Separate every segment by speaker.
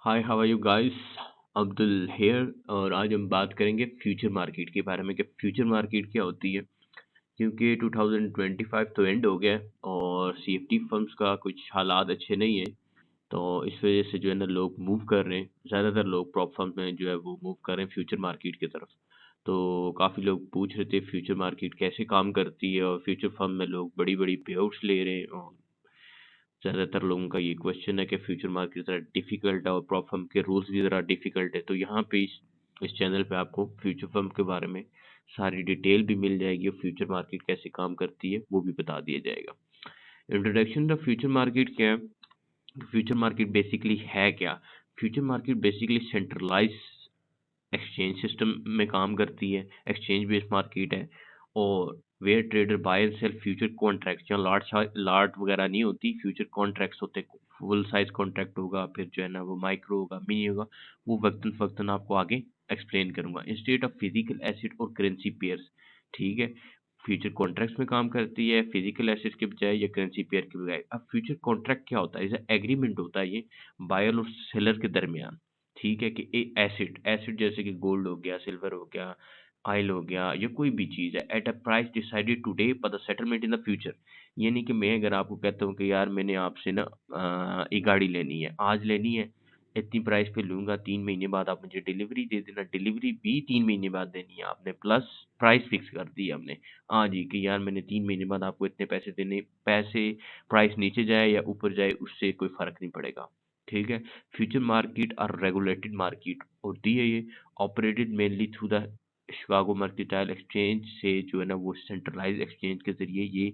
Speaker 1: Hi, how are you guys? Abdul here. और आज हम बात करेंगे फ्यूचर मार्केट के बारे में कि फ्यूचर मार्केट क्या होती है। क्योंकि 2025 तो एंड हो गया है और सीएफडी फर्म्स का कुछ हालात अच्छे नहीं है। तो इस वजह से जो है ना लोग मूव कर रहे हैं, ज़्यादातर लोग प्रॉप फर्म में जो है वो मूव कर रहे हैं फ्यूचर मार्केट की तरफ। तो काफ़ी लोग पूछ रहे थे फ्यूचर मार्केट कैसे काम करती है और फ्यूचर फर्म में लोग बड़ी बड़ी पे आउट्स ले रहे हैं। और ज़्यादातर लोगों का ये क्वेश्चन है कि फ्यूचर मार्केट ज़रा डिफ़िकल्ट है और प्रॉप फर्म के रूल्स भी ज़रा डिफ़िकल्ट है। तो यहाँ पे इस चैनल पे आपको फ्यूचर फर्म के बारे में सारी डिटेल भी मिल जाएगी और फ्यूचर मार्केट कैसे काम करती है वो भी बता दिया जाएगा। इंट्रोडक्शन द फ्यूचर मार्केट क्या है? फ्यूचर मार्केट बेसिकली है क्या? Future market basically centralize exchange system में काम करती है, एक्सचेंज बेस्ड मार्केट है। और where trader buy and sell future contract, जहाँ लाट वगैरह नहीं होती, फ्यूचर कॉन्ट्रैक्ट्स होते हैं। फुल साइज कॉन्ट्रैक्ट होगा, फिर जो है ना वो माइक्रो होगा, मिनी होगा। वो वक्तन वक्तन आपको आगे एक्सप्लेन करूंगा। इंस्टेड ऑफ फिजिकल एसेट और करेंसी पेयर्स, ठीक है। फ्यूचर कॉन्ट्रैक्ट्स में काम करती है फिजिकल एसेट के बजाय या करेंसी पेयर के बजाय। अब फ्यूचर कॉन्ट्रैक्ट क्या होता है? इसे एग्रीमेंट होता है ये बायर और सेलर के दरमियान, ठीक है। कि एसिड एसिड जैसे कि गोल्ड हो गया, सिल्वर हो गया, ऑयल हो गया, या कोई भी चीज़ है, at a price decided today for the settlement in the future. यानी कि मैं अगर आपको कहता हूँ कि यार मैंने आपसे ना एक गाड़ी लेनी है, आज लेनी है, इतनी प्राइस पे लूंगा, 3 महीने बाद आप मुझे डिलीवरी दे देना। डिलीवरी भी 3 महीने बाद देनी है आपने, प्लस प्राइस फिक्स कर दी है हमने। हाँ जी, कि यार मैंने 3 महीने बाद आपको इतने पैसे देने। पैसे प्राइस नीचे जाए या ऊपर जाए उससे कोई फर्क नहीं पड़ेगा, ठीक है। फ्यूचर मार्केट और रेगुलेटेड मार्केट होती है ये, operated mainly through the Chicago mercantile exchange से, जो है ना वो सेंट्रलाइज एक्सचेंज के जरिए ये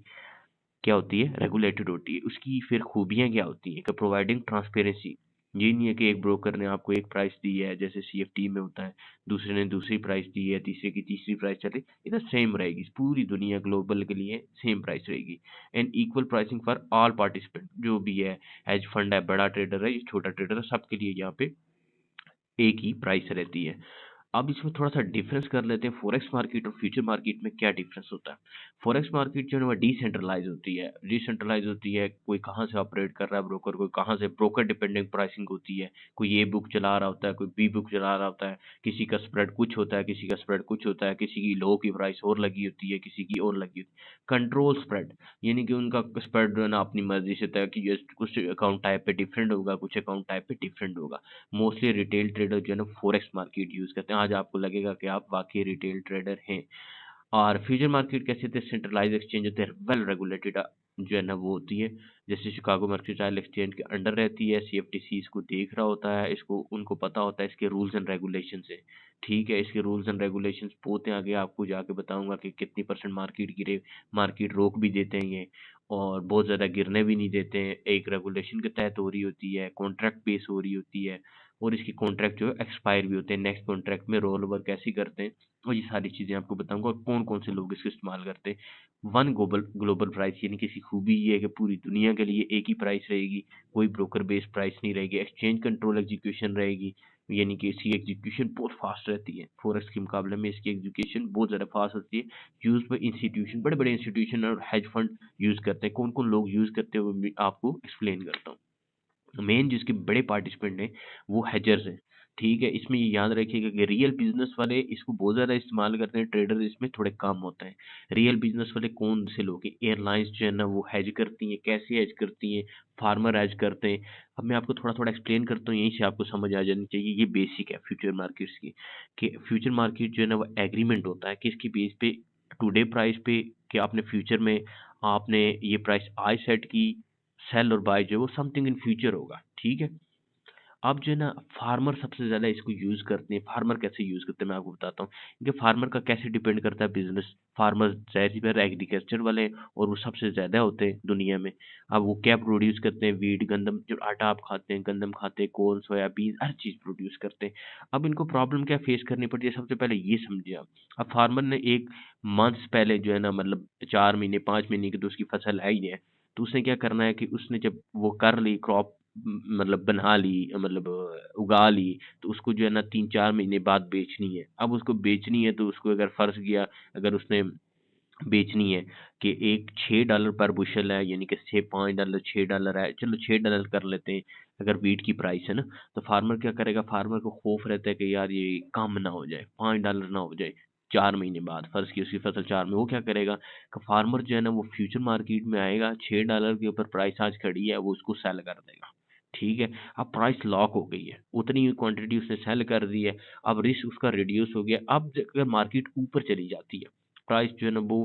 Speaker 1: क्या होती है, रेगुलेटेड होती है। उसकी फिर खूबियाँ क्या होती हैं? कि प्रोवाइडिंग ट्रांसपेरेंसी। ये नहीं है कि एक ब्रोकर ने आपको एक प्राइस दी है जैसे सीएफटी में होता है, दूसरे ने दूसरी प्राइस दी है, तीसरे की तीसरी प्राइस चले, इधर सेम रहेगी पूरी दुनिया, ग्लोबल के लिए सेम प्राइस रहेगी। And equal pricing for all participant, जो भी है, हेज फंड है, बड़ा ट्रेडर है, छोटा ट्रेडर है, सबके लिए यहाँ पे एक ही प्राइस रहती है। अब इसमें थोड़ा-सा डिफरेंस कर लेते हैं, फॉरेक्स मार्केट और फ्यूचर मार्केट में क्या डिफरेंस होता है। फॉरेक्स मार्केट जो है ना वो डिसेंट्रलाइज़ होती है। डिसेंट्रलाइज़ होती है, कोई कहाँ से ऑपरेट कर रहा है ब्रोकर, कोई कहाँ से, ब्रोकर डिपेंडेंट प्राइसिंग होती है। कोई ए बुक चला रहा होता है, कोई बी बुक चला रहा होता है, किसी का स्प्रेड कुछ होता है, किसी का स्प्रेड कुछ होता है, किसी की लो की प्राइस और लगी होती है, किसी की और लगी होती है। कंट्रोल स्प्रेड, यानी कि उनका स्प्रेड जो है ना अपनी मर्ज़ी से तय कि ये कुछ अकाउंट टाइप पे डिफरेंट होगा, कुछ अकाउंट टाइप पे डिफरेंट होगा। मोस्टली रिटेल ट्रेडर जो है ना फॉरेक्स मार्केट यूज़ करते हैं। आज आपको लगेगा कि आप वाक़ई रिटेल ट्रेडर हैं। और फ्यूचर मार्केट कैसे होते हैं? सेंट्रलाइज़ एक्सचेंज होते हैं, वेल रेगुलेटेड जो है ना वो होती है। जैसे शिकागो मर्केंटाइल एक्सचेंज के अंडर रहती है, सीएफटीसी इसको देख रहा होता है, इसको उनको पता होता है इसके रूल्स एंड रेगुलेशंस है, ठीक है। इसके रूल्स एंड रेगुलेशंस बहुत हैं, आगे आपको जाके बताऊँगा कि कितनी परसेंट मार्केट गिरे, मार्केट रोक भी देते हैं ये, और बहुत ज़्यादा गिरने भी नहीं देते हैं। एक रेगुलेशन के तहत हो रही होती है, कॉन्ट्रैक्ट बेस हो रही होती है, और इसके कॉन्ट्रैक्ट जो है एक्सपायर भी होते हैं, नेक्स्ट कॉन्ट्रैक्ट में रोल ओवर कैसे करते हैं, और ये सारी चीज़ें आपको बताऊँगा, और कौन-कौन से लोग इसको इस्तेमाल करते हैं। वन ग्लोबल ग्लोबल प्राइस, यानी कि इसकी खूबी ये है कि पूरी दुनिया के लिए एक ही प्राइस रहेगी, कोई ब्रोकर बेस्ड प्राइस नहीं रहेगी। एक्सचेंज कंट्रोल एग्जीक्यूशन रहेगी, यानी कि इसकी एग्जीक्यूशन बहुत फास्ट रहती है। फॉरेक्स के मुकाबले में इसकी एग्जीक्यूशन बहुत ज़्यादा फास्ट होती है। यूज़ बाय इंस्टीट्यूशन, बड़े-बड़े इंस्टीट्यूशन और हेज फंड यूज़ करते हैं। कौन-कौन लोग यूज़ करते हैं वो मैं आपको एक्सप्लेन करता हूँ। मेन जिसके बड़े पार्टिसिपेंट हैं वो हेजर्स हैं, ठीक है। इसमें ये याद रखिएगा कि रियल बिजनेस वाले इसको बहुत ज़्यादा इस्तेमाल करते हैं, ट्रेडर इसमें थोड़े कम होते हैं। रियल बिजनेस वाले कौन से लोग हैं? एयरलाइंस जो है ना वो हेज करती हैं, कैसे हेज करती हैं, फार्मर हेज करते हैं। अब मैं आपको थोड़ा थोड़ा एक्सप्लेन करता हूँ, यहीं से आपको समझ आ जानी चाहिए। ये बेसिक है फ्यूचर मार्केट्स की, कि फ्यूचर मार्केट जो है ना वो एग्रीमेंट होता है किसकी बेस पे, टुडे प्राइस पे, कि आपने फ्यूचर में आपने ये प्राइस आज सेट की, सेल और बाय जो है वो समथिंग इन फ्यूचर होगा, ठीक है। अब जो है ना फार्मर सबसे ज़्यादा इसको यूज़ करते हैं। फार्मर कैसे यूज़ करते हैं मैं आपको बताता हूँ। क्योंकि फार्मर का कैसे डिपेंड करता है बिज़नेस। फार्मर ज़ाहिर-सी बात है एग्रीकल्चर वाले हैं और वो सबसे ज़्यादा होते हैं दुनिया में। अब वो क्या प्रोड्यूस करते हैं? व्हीट, गंदम, जो आटा आप खाते हैं, गंदम खाते हैं, कॉर्न, सोयाबीन, हर चीज़ प्रोड्यूस करते हैं। अब इनको प्रॉब्लम क्या फेस करनी पड़ती है? सबसे पहले ये समझिए आप। अब फार्मर ने 1 मंथ्स पहले जो है ना, मतलब 4 महीने, 5 महीने की तो उसकी फसल है ही है। तो उसने क्या करना है कि उसने जब वो कर ली क्रॉप, मतलब बना ली, मतलब उगा ली, तो उसको जो है ना 3-4 महीने बाद बेचनी है। अब उसको बेचनी है तो उसको अगर फ़र्ज़ किया, अगर उसने बेचनी है कि एक $6 पर बुशल है, यानी कि $5 $6 है, चलो $6 कर लेते हैं अगर वीट की प्राइस है ना। तो फार्मर क्या करेगा, फार्मर को खौफ रहता है कि यार ये कम ना हो जाए, $5 ना हो जाए 4 महीने बाद, फर्ज की उसकी फसल 4 में, वो क्या करेगा कि फार्मर जो है ना वो फ्यूचर मार्केट में आएगा, $6 के ऊपर प्राइस आज खड़ी है, वो उसको सेल कर देगा। ठीक है, अब प्राइस लॉक हो गई है, उतनी ही क्वांटिटी उसने सेल कर दी है, अब रिस्क उसका रिड्यूस हो गया। अब अगर मार्केट ऊपर चली जाती है, प्राइस जो है ना वो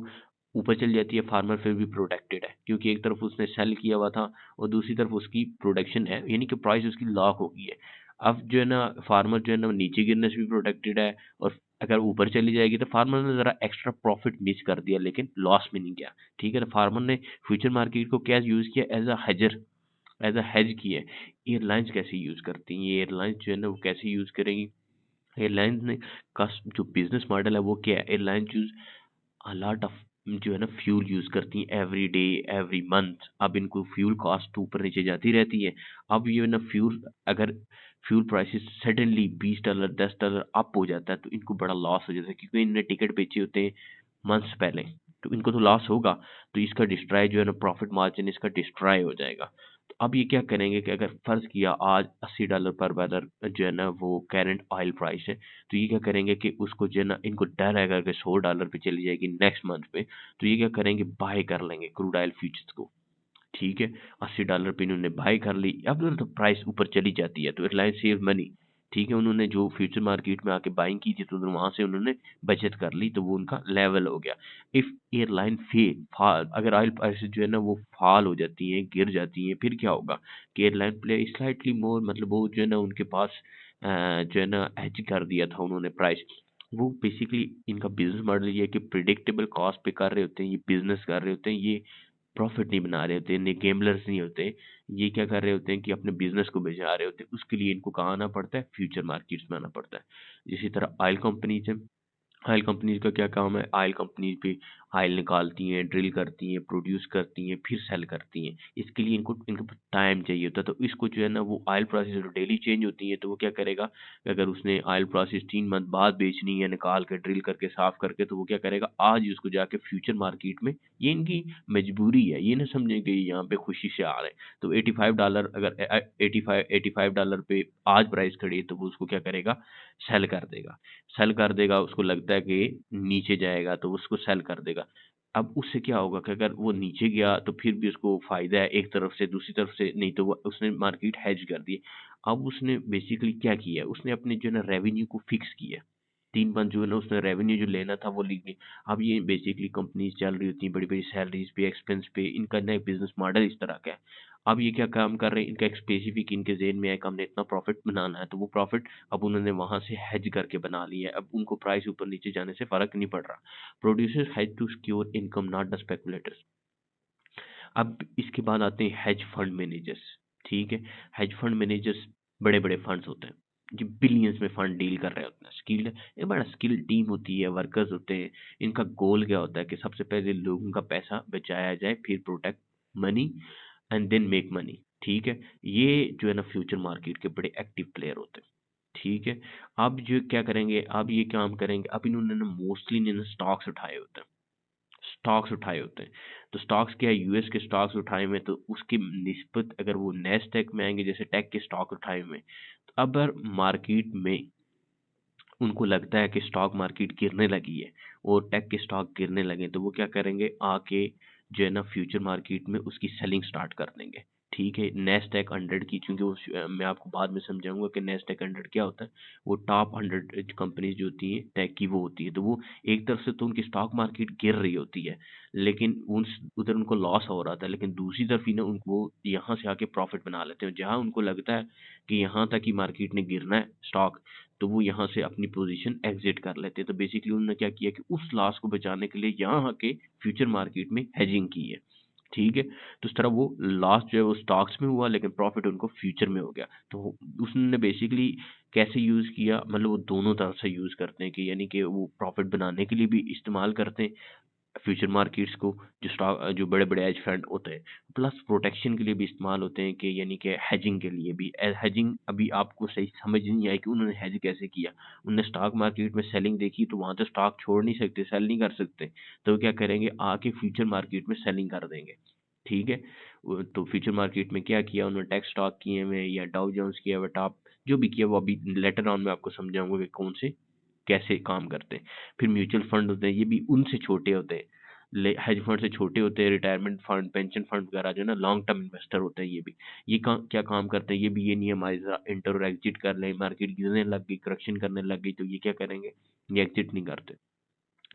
Speaker 1: ऊपर चली जाती है, फार्मर फिर भी प्रोटेक्टेड है, क्योंकि एक तरफ उसने सेल किया हुआ था और दूसरी तरफ उसकी प्रोडक्शन है, यानी कि प्राइस उसकी लॉक हो गई है। अब जो है ना फार्मर जो है ना नीचे गिरने से भी प्रोटेक्टेड है, और अगर ऊपर चली जाएगी तो फार्मर ने जरा एक्स्ट्रा प्रॉफिट मिस कर दिया, लेकिन लॉस में नहीं गया। ठीक है, तो फार्मर ने फ्यूचर मार्केट को क्या यूज किया, एज अ हेजर, एज अ हेज की है। एयरलाइंस कैसे यूज करती हैं, ये एयरलाइंस जो है ना वो कैसे यूज करेंगी, एयरलाइंस ने का जो बिजनेस मॉडल है वो क्या है, airline use a lot of जो है ना फ्यूल यूज करती हैं एवरी डे, एवरी मंथ। अब इनको फ्यूल कॉस्ट ऊपर नीचे जाती रहती है। अब ये ना फ्यूल, अगर फ्यूल प्राइसेस सडनली $20 $10 अप हो जाता है तो इनको बड़ा लॉस हो जाता है, क्योंकि इनने टिकट बेचे होते हैं मंथ्स पहले, तो इनको तो लॉस होगा। तो इसका डिस्ट्रॉय जो है ना, प्रॉफिट मार्जिन इसका डिस्ट्रॉय हो जाएगा। तो अब ये क्या करेंगे कि अगर फर्ज किया आज $80 पर बैरल जो है ना वो करंट ऑयल प्राइस है, तो ये क्या करेंगे कि उसको जो है ना, इनको डर है अगर $100 पे चली जाएगी नेक्स्ट मंथ पे, तो ये क्या करेंगे, बाय कर लेंगे क्रूड ऑयल फ्यूचर्स को। ठीक है, $80 पे इन्होंने बाय कर ली। अब तो प्राइस ऊपर चली जाती है तो एयरलाइन सेव मनी। ठीक है, उन्होंने जो फ्यूचर मार्केट में आके बाइंग की थी तो वहां से उन्होंने बचत कर ली, तो वो उनका लेवल हो गया। इफ एयरलाइन फॉल, अगर ऑयल प्राइसेस जो है ना वो फॉल हो जाती हैं, गिर जाती हैं, फिर क्या होगा कि एयरलाइन प्ले स्लाइटली मोर, मतलब वो जो है ना उनके पास जो है ना हेज कर दिया था उन्होंने प्राइस। वो बेसिकली इनका बिजनेस मॉडल ये है कि प्रिडिक्टेबल कॉस्ट पे कर रहे होते हैं, ये बिजनेस कर रहे होते हैं, ये प्रॉफिट नहीं बना रहे होते, ये गेमलर्स नहीं होते। ये क्या कर रहे होते हैं कि अपने बिजनेस को बचा रहे होते हैं, उसके लिए इनको कहाँ आना पड़ता है, फ्यूचर मार्केट्स में आना पड़ता है। इसी तरह ऑयल कंपनीज है, ऑयल कंपनीज का क्या काम है, ऑयल कंपनीज भी ऑयल निकालती हैं, ड्रिल करती हैं, प्रोड्यूस करती हैं, फिर सेल करती हैं। इसके लिए इनको इनको टाइम चाहिए होता है, तो इसको जो है ना वो ऑयल प्रोसेस डेली चेंज होती है, तो वो क्या करेगा कि अगर उसने ऑयल प्रोसेस 3 मंथ बाद बेचनी है, निकाल के ड्रिल करके साफ करके, तो वो क्या करेगा आज ही उसको जाके फ्यूचर मार्केट में, ये इनकी मजबूरी है, ये ना समझें कि ये यहाँ पे खुशी से आ रहे हैं। तो $85 अगर 85 $85 पे आज प्राइस खड़ी है, तो वो उसको क्या करेगा, सेल कर देगा। सेल कर देगा, उसको लगता है कि नीचे जाएगा तो उसको सेल कर देगा। अब उससे क्या होगा कि अगर वो नीचे गया तो फिर भी उसको फ़ायदा है एक तरफ से, दूसरी तरफ से नहीं तो वो उसने मार्केट हेज कर दी। अब उसने बेसिकली क्या किया है, उसने अपने जो है ना रेवेन्यू को फिक्स किया है। 3 मंथ जो है ना उसने रेवेन्यू जो लेना था वो ले लिया। अब ये बेसिकली कंपनीज़ चल रही होती हैं बड़ी-बड़ी सैलरीज़ पे, एक्सपेंस पे, इनका नया बिज़नेस मॉडल इस तरह का है। अब ये क्या काम कर रहे हैं, इनका एक स्पेसिफिक इनके ज़हन में है कि हमने इतना प्रॉफ़िट बनाना है, तो वो प्रॉफ़िट अब उन्होंने वहाँ से हेज करके बना लिया है। अब उनको प्राइस ऊपर नीचे जाने से फ़र्क नहीं पड़ रहा। Producers hedge to secure income, not the speculators. अब इसके बाद आते हैं हेज फंड मैनेजर्स। ठीक है, हेज फंड मैनेजर्स बड़े-बड़े फंड्स होते हैं, जो बिलियंस में फंड डील कर रहे होते हैं। स्किल्ड, एक बड़ा स्किल्ड टीम होती है, वर्कर्स होते हैं। इनका गोल क्या होता है कि सबसे पहले लोगों का पैसा बचाया जाए, फिर protect money and then make money. ठीक है, ये जो है ना फ्यूचर मार्केट के बड़े एक्टिव प्लेयर होते हैं। ठीक है, अब जो क्या करेंगे, अब ये काम करेंगे, अब इन्होंने ना मोस्टली इन्होंने स्टॉक्स उठाए होते हैं, स्टॉक्स उठाए होते हैं। तो स्टॉक्स क्या है, यूएस के स्टॉक्स उठाए हुए हैं, तो उसकी निस्बत अगर वो नैस्डैक में आएंगे, जैसे टेक के स्टॉक उठाए हुए हैं, तो अगर मार्केट में उनको लगता है कि स्टॉक मार्केट गिरने लगी है और टेक के स्टॉक गिरने लगे, तो वो क्या करेंगे, आके जो है ना फ्यूचर मार्केट में उसकी सेलिंग स्टार्ट कर देंगे। ठीक है, नैस्डैक 100 की, क्योंकि वो मैं आपको बाद में समझाऊंगा कि नैस्डैक 100 क्या होता है। वो टॉप 100 कंपनीज जो होती हैं टेक की वो होती है, तो वो एक तरफ से तो उनकी स्टॉक मार्केट गिर रही होती है, लेकिन उन उधर उनको लॉस हो रहा था, लेकिन दूसरी तरफ ही ना उनको यहाँ से आके प्रॉफिट बना लेते हैं, जहाँ उनको लगता है कि यहाँ तक ही मार्केट ने गिरना है स्टॉक, तो वो यहाँ से अपनी पोजीशन एग्जिट कर लेते हैं। तो बेसिकली उन्होंने क्या किया कि उस लॉस को बचाने के लिए यहाँ आके फ्यूचर मार्केट में हेजिंग की है। ठीक है, तो इस तरह वो लॉस जो है वो स्टॉक्स में हुआ, लेकिन प्रॉफिट उनको फ्यूचर में हो गया। तो उसने बेसिकली कैसे यूज़ किया, मतलब वो दोनों तरफ से यूज़ करते हैं कि यानी कि वो प्रॉफिट बनाने के लिए भी इस्तेमाल करते हैं, फ्यूचर मार्केट्स को जो बड़े बड़े एज फंड होते हैं, प्लस प्रोटेक्शन के लिए भी इस्तेमाल होते हैं, कि यानी कि हेजिंग के लिए भी। हेजिंग अभी आपको सही समझ नहीं आई कि उन्होंने हेज कैसे किया। उन्होंने स्टॉक मार्केट में सेलिंग देखी, तो वहां तो स्टॉक छोड़ नहीं सकते, सेल नहीं कर सकते, तो क्या करेंगे, आके फ्यूचर मार्केट में सेलिंग कर देंगे। ठीक है। तो फ्यूचर मार्केट में क्या किया उन्होंने, टेक स्टॉक किए हुए या डाउ जोन्स किया हुआ, टॉप जो भी किया, वो अभी लेटर ऑन में आपको समझाऊंगा कि कौन से कैसे काम करते हैं। फिर म्यूचुअल फंड होते हैं, ये भी उनसे छोटे होते हैं, हेज फंड से छोटे होते हैं। रिटायरमेंट फंड, पेंशन फंड वगैरह जो है ना, लॉन्ग टर्म इन्वेस्टर होते हैं ये भी। क्या काम करते हैं ये भी, ये नहीं हमारे इंटर और एग्जिट कर लें, मार्केट गिरने लग गई, करेक्शन करने लग गई, तो ये क्या करेंगे, ये एग्जिट नहीं करते।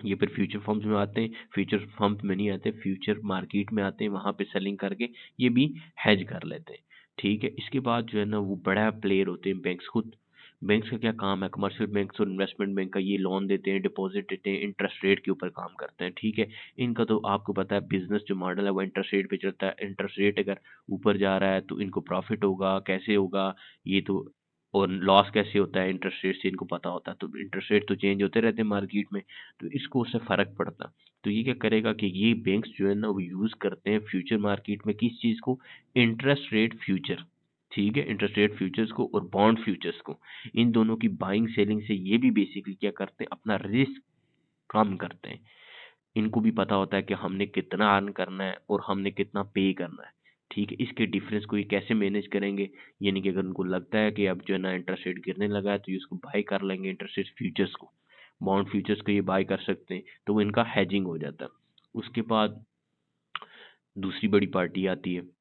Speaker 1: ये फिर फ्यूचर फर्म्स में आते हैं, फ्यूचर फर्म्स में नहीं आते, फ्यूचर मार्केट में आते हैं, वहां पे सेलिंग करके ये भी हेज कर लेते हैं। ठीक है। इसके बाद जो है ना, वो बड़ा प्लेयर होते हैं बैंक्स खुद। बैंक्स का क्या काम है, कमर्शियल बैंक्स और इन्वेस्टमेंट बैंक का, ये लोन देते हैं, डिपॉजिट देते हैं, इंटरेस्ट रेट के ऊपर काम करते हैं। ठीक है। इनका तो आपको पता है, बिजनेस जो मॉडल है वो इंटरेस्ट रेट पे चलता है। इंटरेस्ट रेट अगर ऊपर जा रहा है तो इनको प्रॉफिट होगा, कैसे होगा ये तो, और लॉस कैसे होता है इंटरेस्ट रेट से इनको पता होता है। तो इंटरेस्ट रेट तो चेंज होते रहते हैं मार्केट में, तो इसको उससे फ़र्क पड़ता। तो ये क्या करेगा कि ये बैंक्स जो है ना, वो यूज़ करते हैं फ्यूचर मार्केट में किस चीज़ को, इंटरेस्ट रेट फ्यूचर। ठीक है। इंटरेस्ट रेट फ्यूचर्स को और बॉन्ड फ्यूचर्स को, इन दोनों की बाइंग सेलिंग से ये भी बेसिकली क्या करते हैं, अपना रिस्क कम करते हैं। इनको भी पता होता है कि हमने कितना अर्न करना है और हमने कितना पे करना है। ठीक है। इसके डिफरेंस को ये कैसे मैनेज करेंगे, यानी कि अगर उनको लगता है कि अब जो है ना इंटरेस्ट रेट गिरने लगा है, तो ये उसको बाय कर लेंगे इंटरेस्ट रेट फ्यूचर्स को, बॉन्ड फ्यूचर्स को ये बाय कर सकते हैं, तो वो इनका हेजिंग हो जाता है। उसके बाद दूसरी बड़ी पार्टी आती है,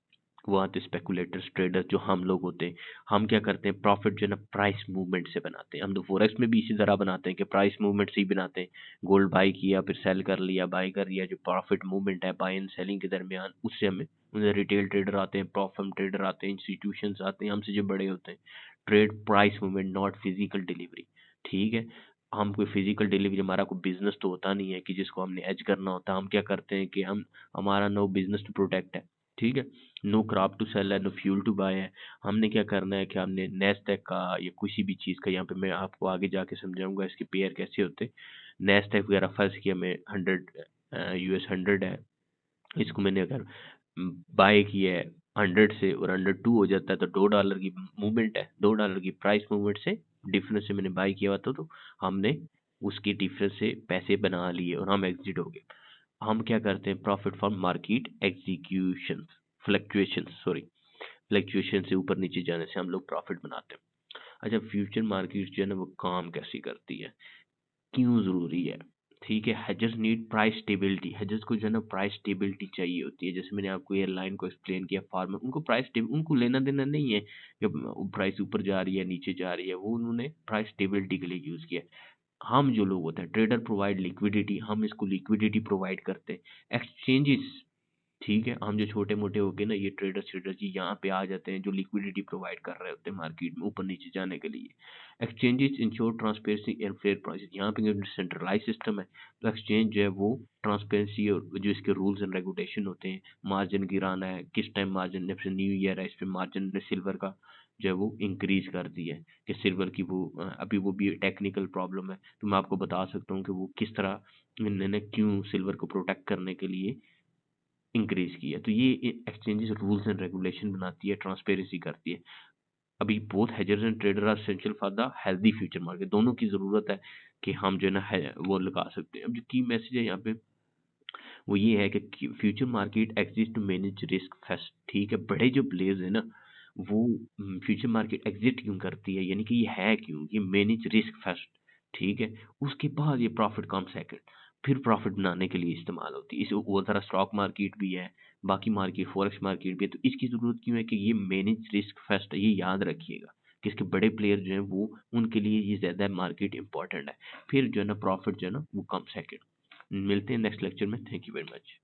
Speaker 1: वो आते हैं स्पेकुलेटर्स, ट्रेडर्स, जो हम लोग होते हैं। हम क्या करते हैं, प्रॉफिट जो है ना प्राइस मूवमेंट से बनाते हैं। हम तो फॉरेक्स में भी इसी तरह बनाते हैं कि प्राइस मूवमेंट से ही बनाते हैं। गोल्ड बाई किया, फिर सेल कर लिया, बाई कर लिया, जो प्रॉफिट मूवमेंट है बाई एंड सेलिंग के दरमियान, उससे हमें, उन्हें रिटेल ट्रेडर आते हैं, प्रॉफिट ट्रेडर आते हैं, इंस्टीट्यूशंस आते हैं हमसे जो बड़े होते हैं। Trade price movement, not physical delivery. ठीक है। हम कोई फिजिकल डिलीवरी, हमारा कोई बिजनेस तो होता नहीं है कि जिसको हमने एज करना होता है। हम क्या करते हैं कि हम, हमारा नो बिजनेस टू प्रोटेक्ट है। ठीक है। नो क्रॉप टू सेल है, नो फ्यूल टू बाय है। हमने क्या करना है कि हमने नेस्डेक का या किसी भी चीज़ का, यहाँ पे मैं आपको आगे जाके समझाऊंगा इसके पेयर कैसे होते। नेस्डेक वगैरह फर्ज किया मैं 100, US 100 है, इसको मैंने अगर बाय किया है 100 से, और 102 हो जाता है, तो $2 की मूवमेंट है, $2 की प्राइस मूवमेंट से, डिफरेंस से मैंने बाय किया हुआ था, तो हमने उसकी डिफरेंस से पैसे बना लिए और हम एग्जिट हो गए। हम क्या करते हैं, profit from market execution, fluctuation से ऊपर नीचे जाने से हम लोग प्रॉफिट बनाते हैं। अच्छा, फ्यूचर मार्केट जो है ना, वो काम कैसी करती है, क्यों ज़रूरी है। ठीक है। हेजर्स नीड प्राइस स्टेबिलिटी, हेजर्स को जो है ना प्राइस स्टेबिलिटी चाहिए होती है। जैसे मैंने आपको एयरलाइन को एक्सप्लेन किया, फार्मर, उनको उनको लेना देना नहीं है कि प्राइस ऊपर जा रही है नीचे जा रही है, वो उन्होंने प्राइस स्टेबिलिटी के लिए यूज़ किया। हम जो लोग होते हैं, ट्रेडर प्रोवाइड लिक्विडिटी, हम इसको लिक्विडिटी प्रोवाइड करते हैं। एक्सचेंजेस, ठीक है, हम जो छोटे मोटे हो गए ना, ये ट्रेडर जी यहाँ पे आ जाते हैं, जो लिक्विडिटी प्रोवाइड कर रहे होते हैं मार्केट में ऊपर नीचे जाने के लिए। Exchanges ensure transparency and fair prices, यहाँ पे सेंट्रलाइज सिस्टम है, तो एक्सचेंज जो है वो ट्रांसपेरेंसी और जो इसके रूल्स एंड रेगुलेशन होते हैं, मार्जिन गिराना है, किस टाइम मार्जिन, जैसे न्यू ईयर है, इस पे मार्जिन ने सिल्वर का जो है वो इंक्रीज कर दी है, कि सिल्वर की वो अभी वो भी टेक्निकल प्रॉब्लम है, तो मैं आपको बता सकता हूँ कि वो किस तरह इन्होंने क्यों सिल्वर को प्रोटेक्ट करने के लिए इंक्रीज की है। तो ये एक्सचेंजेस रूल्स एंड रेगुलेशन बनाती है, ट्रांसपेरेंसी करती है। अभी both hedgers and trader are essential for the healthy future market, दोनों की जरूरत है कि हम जो है ना वो लगा सकते हैं। अब जो की मैसेज है यहाँ पे, वो ये है कि future market exist to manage risk first. ठीक है। बड़े जो प्लेयर्स है ना, वो फ्यूचर मार्केट एग्जिट क्यों करती है, यानी कि ये है क्यों, ये मैनेज रिस्क फर्स्ट। ठीक है। उसके बाद ये प्रॉफिट कम सेकंड, फिर प्रॉफिट बनाने के लिए इस्तेमाल होती है। इस वो तरह स्टॉक मार्केट भी है, बाकी मार्केट, फॉरेक्स मार्केट भी है, तो इसकी जरूरत क्यों है कि ये मैनेज रिस्क फर्स्ट है, ये याद रखिएगा कि इसके बड़े प्लेयर जो हैं वो, उनके लिए ये ज़्यादा मार्केट इंपॉर्टेंट है। फिर जो है ना प्रॉफिट जो है ना वो कम सेकंड। मिलते हैं नेक्स्ट लेक्चर में। Thank you very much.